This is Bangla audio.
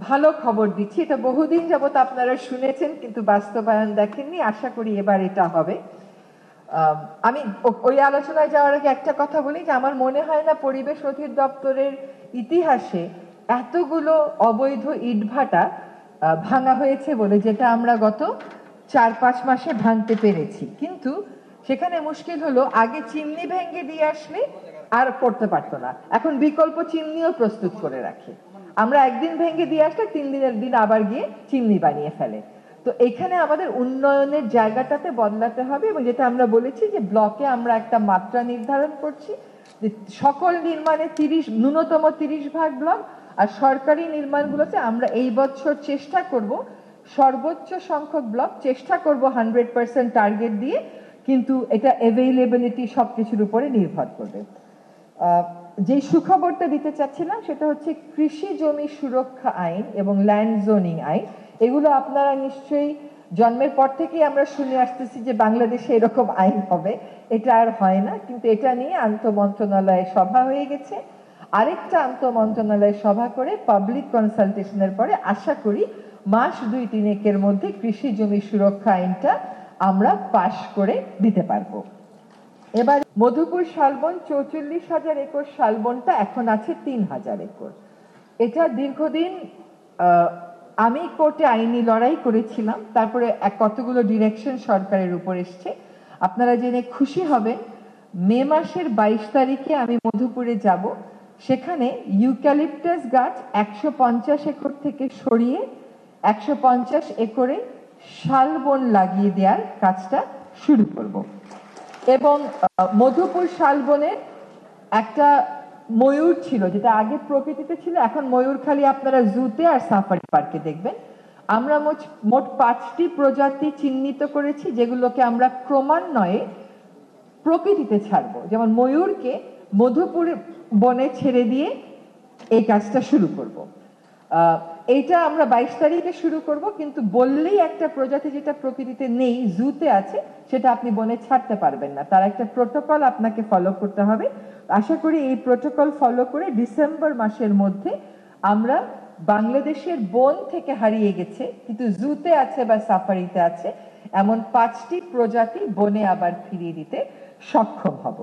ভালো খবর দিচ্ছি। এটা বহুদিন যাবত আপনারা শুনেছেন কিন্তু বাস্তবায়ন দেখেননি, আশা করি এবার এটা হবে। আমি ওই আলোচনায় যাওয়ার আগে একটা কথা বলি যে আমার মনে হয় না পরিবেশ অধিদপ্তরের ইতিহাসে এতগুলো অবৈধ ইটভাটা ভাঙা হয়েছে বলে, যেটা আমরা গত 4-5 মাসে ভাঙতে পেরেছি। কিন্তু সেখানে মুশকিল হলো, আগে চিমনি ভেঙে দিয়ে আসলে আর করতে পারতো না, এখন বিকল্প চিমনিও প্রস্তুত করে রাখে। আমরা একদিন ভেঙে দিয়ে আসলে 3 দিনের দিন আবার গিয়ে চিমনি বানিয়ে ফেলে। তো এখানে আমাদের উন্নয়নের জায়গাটাতে বদলাতে হবে, এবং যেটা আমরা বলেছি যে ব্লকে আমরা একটা মাত্রা নির্ধারণ করছি যে সকল নির্মাণে ন্যূনতম 30 ভাগ ব্লক, আর সরকারি নির্মাণগুলোতে আমরা এই বছর চেষ্টা করব সর্বোচ্চ সংখ্যক ব্লক, চেষ্টা করব 100% টার্গেট দিয়ে, কিন্তু এটা অ্যাভেইলেবিলিটি সবকিছুর উপরে নির্ভর করবে। যে সুখবরটা দিতে চাচ্ছিলাম সেটা হচ্ছে কৃষি জমি সুরক্ষা আইন এবং ল্যান্ড জোনিং আইন। এগুলো আপনারা নিশ্চয়ই জন্মের পর থেকেই আমরা শুনে আসতেছি যে বাংলাদেশে এরকম আইন হবে, এটা আর হয় না। কিন্তু এটা নিয়ে আন্তঃমন্ত্রণালয়ে সভা হয়ে গেছে, আরেকটা আন্তঃমন্ত্রণালয়ে সভা করে পাবলিক কনসালটেশনের পরে আশা করি মাস 2-3 মধ্যে কৃষি জমি সুরক্ষা আইনটা আমরা পাশ করে দিতে পারবো। এবার মধুপুর শালবন 44,000 একর শালবনটা এখন আছে 3,000 একর। এটা দীর্ঘদিন আমি কোর্টে আইনি লড়াই করেছিলাম, তারপরে কতগুলো ডিরেকশন সরকারের উপর এসছে। আপনারা জেনে খুশি হবেন, মে মাসের 22 তারিখে আমি মধুপুরে যাব, সেখানে ইউক্যালিপটাস গাছ 150 একর থেকে সরিয়ে 150 একরে শালবন লাগিয়ে দেওয়ার কাজটা শুরু করব। এবং মধুপুর শালবনের একটা ময়ূর ছিল, যেটা আগে প্রকৃতিতে ছিল, এখন ময়ূর খালি আপনারা জুতে আর সাফারি পার্কে দেখবেন। আমরা মোট 5টি প্রজাতি চিহ্নিত করেছি, যেগুলোকে আমরা ক্রমান্বয়ে প্রকৃতিতে ছাড়বো। যেমন ময়ূরকে মধুপুর বনে ছেড়ে দিয়ে এই কাজটা শুরু করব। এইটা আমরা 22 তারিখে শুরু করব, কিন্তু বললেই একটা প্রজাতি যেটা প্রকৃতিতে নেই, জুতে আছে, সেটা আপনি বনে ছাড়তে পারবেন না। তার একটা প্রোটোকল আপনাকে ফলো করতে হবে। আশা করি এই প্রোটোকল ফলো করে ডিসেম্বর মাসের মধ্যে আমরা বাংলাদেশের বন থেকে হারিয়ে গেছে কিন্তু জুতে আছে বা সাফারিতে আছে এমন 5টি প্রজাতি বনে আবার ফিরিয়ে দিতে সক্ষম হব।